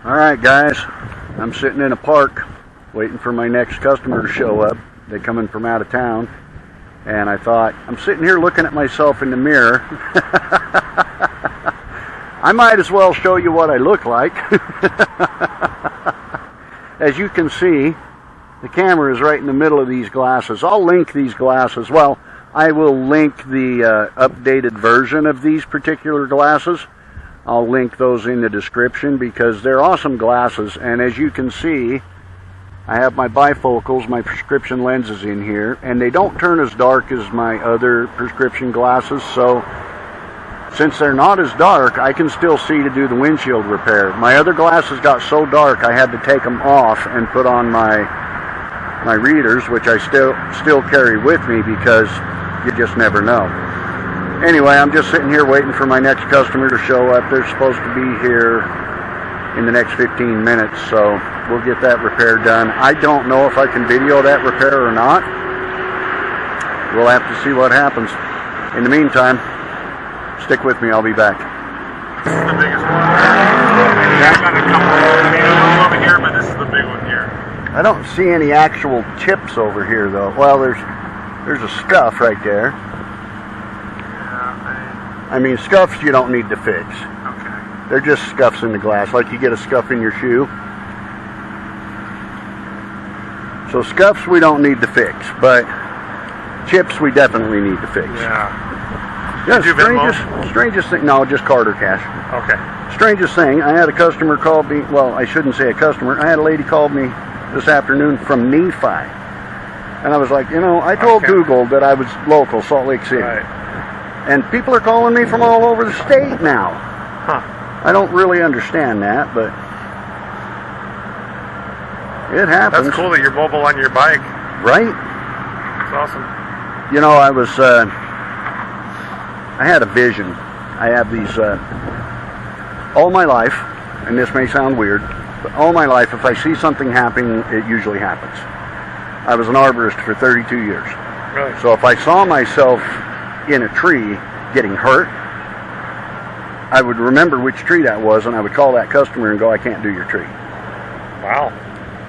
Alright guys, I'm sitting in a park waiting for my next customer to show up. They're coming from out of town, and I thought, I'm sitting here looking at myself in the mirror. I might as well show you what I look like. As you can see, the camera is right in the middle of these glasses. I'll link these glasses. Well, I will link the updated version of these particular glasses. I'll link those in the description because they're awesome glasses. And as you can see, I have my bifocals, my prescription lenses in here, and they don't turn as dark as my other prescription glasses. So since they're not as dark, I can still see to do the windshield repair. My other glasses got so dark I had to take them off and put on my readers, which I still carry with me because you just never know. Anyway, I'm just sitting here waiting for my next customer to show up. They're supposed to be here in the next 15 minutes, so we'll get that repair done. I don't know if I can video that repair or not. We'll have to see what happens. In the meantime, stick with me, I'll be back. This is the biggest one. I've got a couple over here, but this is the big one here. I don't see any actual chips over here though. Well, there's a scuff right there. I mean, scuffs you don't need to fix. Okay. They're just scuffs in the glass, like you get a scuff in your shoe. So scuffs we don't need to fix, but chips we definitely need to fix. Yeah. Yeah, strangest thing, no, just card or cash. Okay. Strangest thing, I had a customer call me, well, I shouldn't say a customer, I had a lady call me this afternoon from Nephi. And I was like, you know, I told Google that I was local, Salt Lake City. Right. And people are calling me from all over the state now. Huh. I don't really understand that, but it happens. That's cool that you're mobile on your bike. Right? That's awesome. You know, I had a vision. I have these, all my life, and this may sound weird, but all my life, if I see something happening, it usually happens. I was an arborist for 32 years. Really? So if I saw myself in a tree getting hurt, I would remember which tree that was, and I would call that customer and go, I can't do your tree. Wow.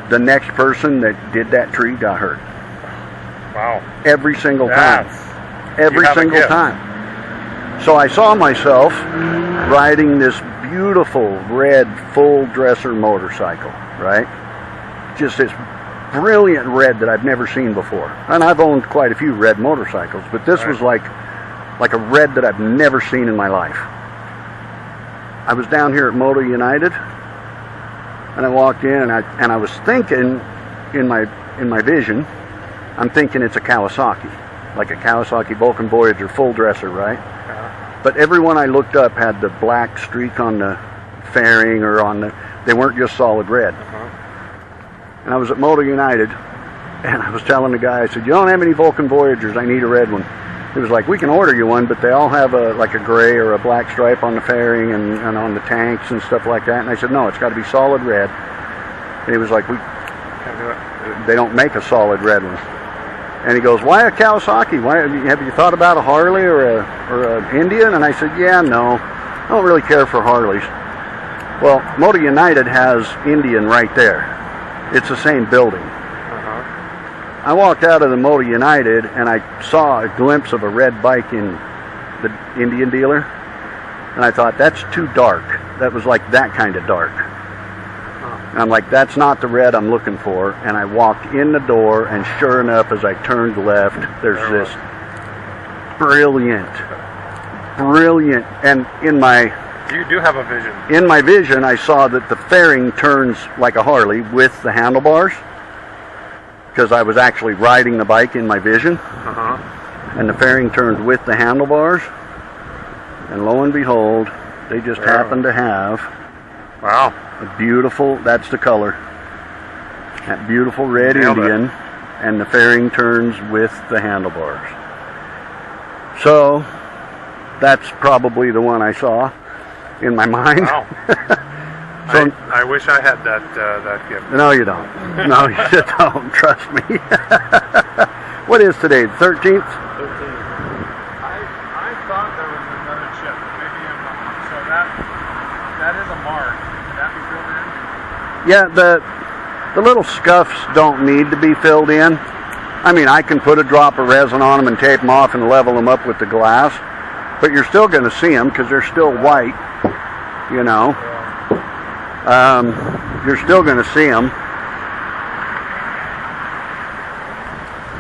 The next person that did that tree got hurt. Wow. Every single time. Every single time. So I saw myself riding this beautiful red full dresser motorcycle, right? Just this brilliant red that I've never seen before. And I've owned quite a few red motorcycles, but this was like a red that I've never seen in my life. I was down here at Moto United, and I walked in, and I was thinking in my vision, I'm thinking it's a Kawasaki, like a Kawasaki Vulcan Voyager full dresser, right? But everyone I looked up had the black streak on the fairing or on the, they weren't just solid red. And I was at Moto United, and I was telling the guy, I said, you don't have any Vulcan Voyagers, I need a red one. He was like, we can order you one, but they all have like a gray or a black stripe on the fairing and on the tanks and stuff like that. And I said, no, it's got to be solid red. And he was like, they don't make a solid red one. And he goes, why a Kawasaki? Why have you thought about a Harley or an Indian? And I said, yeah, no, I don't really care for Harleys. Well, Moto United has Indian right there. It's the same building. I walked out of the Moto United and I saw a glimpse of a red bike in the Indian dealer, and I thought, that's too dark. That was like that kind of dark. And I'm like, that's not the red I'm looking for. And I walked in the door, and sure enough, as I turned left, there's this brilliant, and you do have a vision. In my vision, I saw that the fairing turns like a Harley with the handlebars, because I was actually riding the bike in my vision. And the fairing turned with the handlebars, and lo and behold, they just happen to have a beautiful, that's the color, that beautiful red Indian, and the fairing turns with the handlebars. So that's probably the one I saw in my mind. Wow. So, I wish I had that gift. No, you don't. No, you don't. Trust me. What is today? The 13th? 13th. I thought there was another chip. Maybe I'm wrong. So that is a mark. that be filled in? Yeah, the little scuffs don't need to be filled in. I mean, I can put a drop of resin on them and tape them off and level them up with the glass, but you're still going to see them because they're still white, you know. You're still going to see them.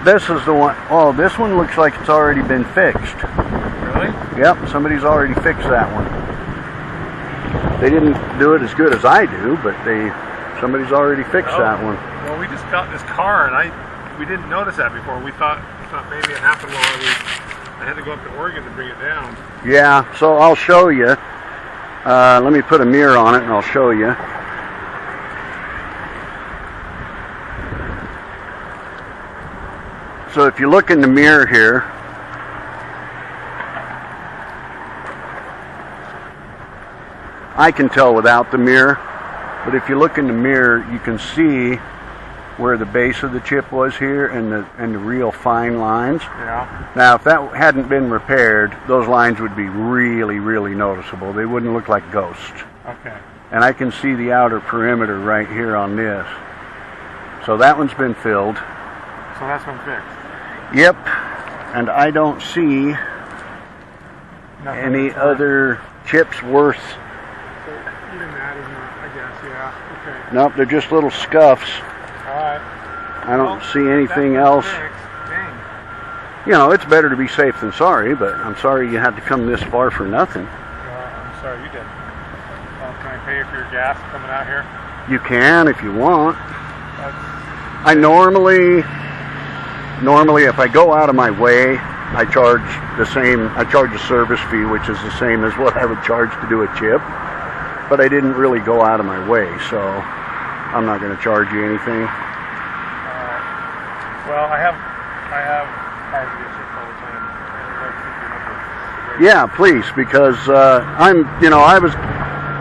This is the one. Oh, this one looks like it's already been fixed. Really? Yep, somebody's already fixed that one. They didn't do it as good as I do, but somebody's already fixed that one. Well, we just got this car, and we didn't notice that before. We thought maybe it happened while I had to go up to Oregon to bring it down. Yeah, so I'll show you. Let me put a mirror on it, and I'll show you. So if you look in the mirror here, I can tell without the mirror, but if you look in the mirror, you can see where the base of the chip was here and the real fine lines. Yeah. Now, if that hadn't been repaired, those lines would be really, really noticeable. They wouldn't look like ghosts. Okay. And I can see the outer perimeter right here on this. So that one's been filled. So that's been fixed. Yep, and I don't see Nothing any other chips worth. So even that is not, I guess, yeah. Okay. Nope, they're just little scuffs. Alright. I don't see anything else. Dang. You know, it's better to be safe than sorry, but I'm sorry you had to come this far for nothing. I'm sorry you did. Can I pay you for your gas coming out here? You can if you want. That's... I normally if I go out of my way, I charge a service fee, which is the same as what I would charge to do a chip. But I didn't really go out of my way, so I'm not going to charge you anything. Well, I have cars that get shipped all the time. Yeah, please, because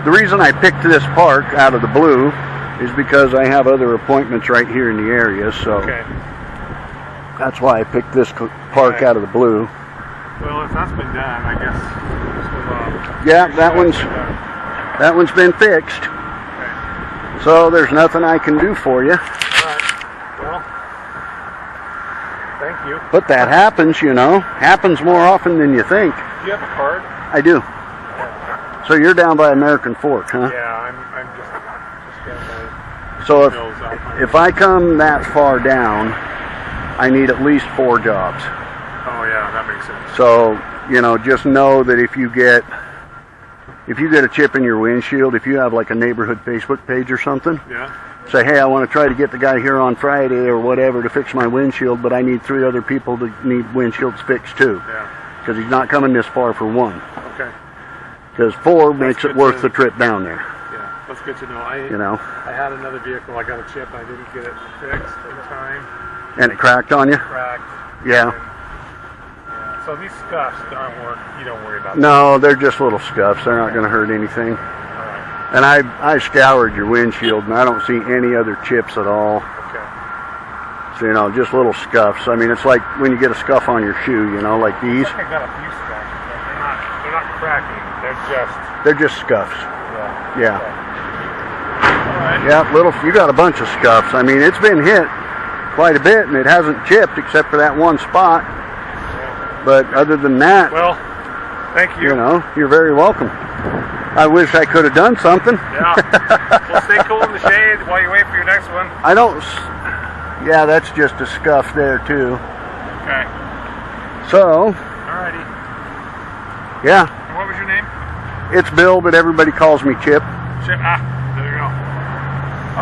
the reason I picked this park out of the blue is because I have other appointments right here in the area, so. Okay. That's why I picked this park out of the blue. Well, if that's been done, I guess we'll, yeah, that one's been fixed. Okay. So there's nothing I can do for you. All right. Well, thank you. But that happens, you know. Happens more often than you think. Do you have a card? I do. So you're down by American Fork, huh? Yeah, I'm just getting my So bills out. if I come that far down, I need at least 4 jobs. Oh yeah, that makes sense. So, you know, just know that if you get a chip in your windshield, if you have like a neighborhood Facebook page or something, yeah. Say, hey, I want to try to get the guy here on Friday or whatever to fix my windshield, but I need 3 other people to need windshields fixed too. Yeah. Because he's not coming this far for 1. Okay. Because 4 makes it worth the trip down there. Yeah, that's good to know. I had another vehicle, I got a chip, I didn't get it fixed in time. And it cracked on you? Cracked. Yeah. So these scuffs you don't worry about them. No, they're just little scuffs. They're not going to hurt anything. All right. And I scoured your windshield, and I don't see any other chips at all. Okay. So, you know, just little scuffs. I mean, it's like when you get a scuff on your shoe, you know, like these. I got a few scuffs, but they're not cracking. They're just scuffs. Yeah. All right. Yeah, you got a bunch of scuffs. I mean, it's been hit quite a bit, and it hasn't chipped except for that one spot. But other than that, well, thank you. You know, you're very welcome. I wish I could have done something. Yeah. Well, stay cool in the shade while you wait for your next one. I don't. Yeah, that's just a scuff there too. Okay. So. Alrighty. Yeah. And what was your name? It's Bill, but everybody calls me Chip. Chip. Ah, there you go.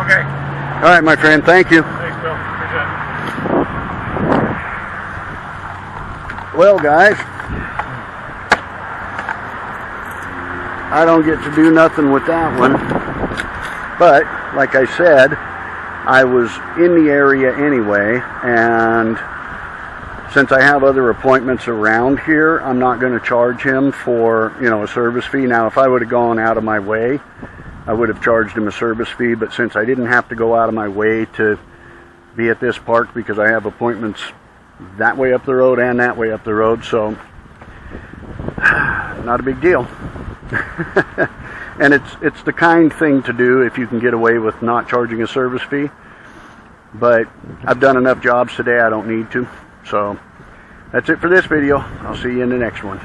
Okay. All right, my friend. Thank you. Thanks, Bill. Appreciate it. Well, guys, I don't get to do nothing with that one. But, like I said, I was in the area anyway, and since I have other appointments around here, I'm not going to charge him for, you know, a service fee. Now, if I would have gone out of my way, I would have charged him a service fee, but since I didn't have to go out of my way to be at this park because I have appointments that way up the road and that way up the road, so not a big deal. And it's the kind thing to do if you can get away with not charging a service fee. But I've done enough jobs today, I don't need to. So that's it for this video. I'll see you in the next one.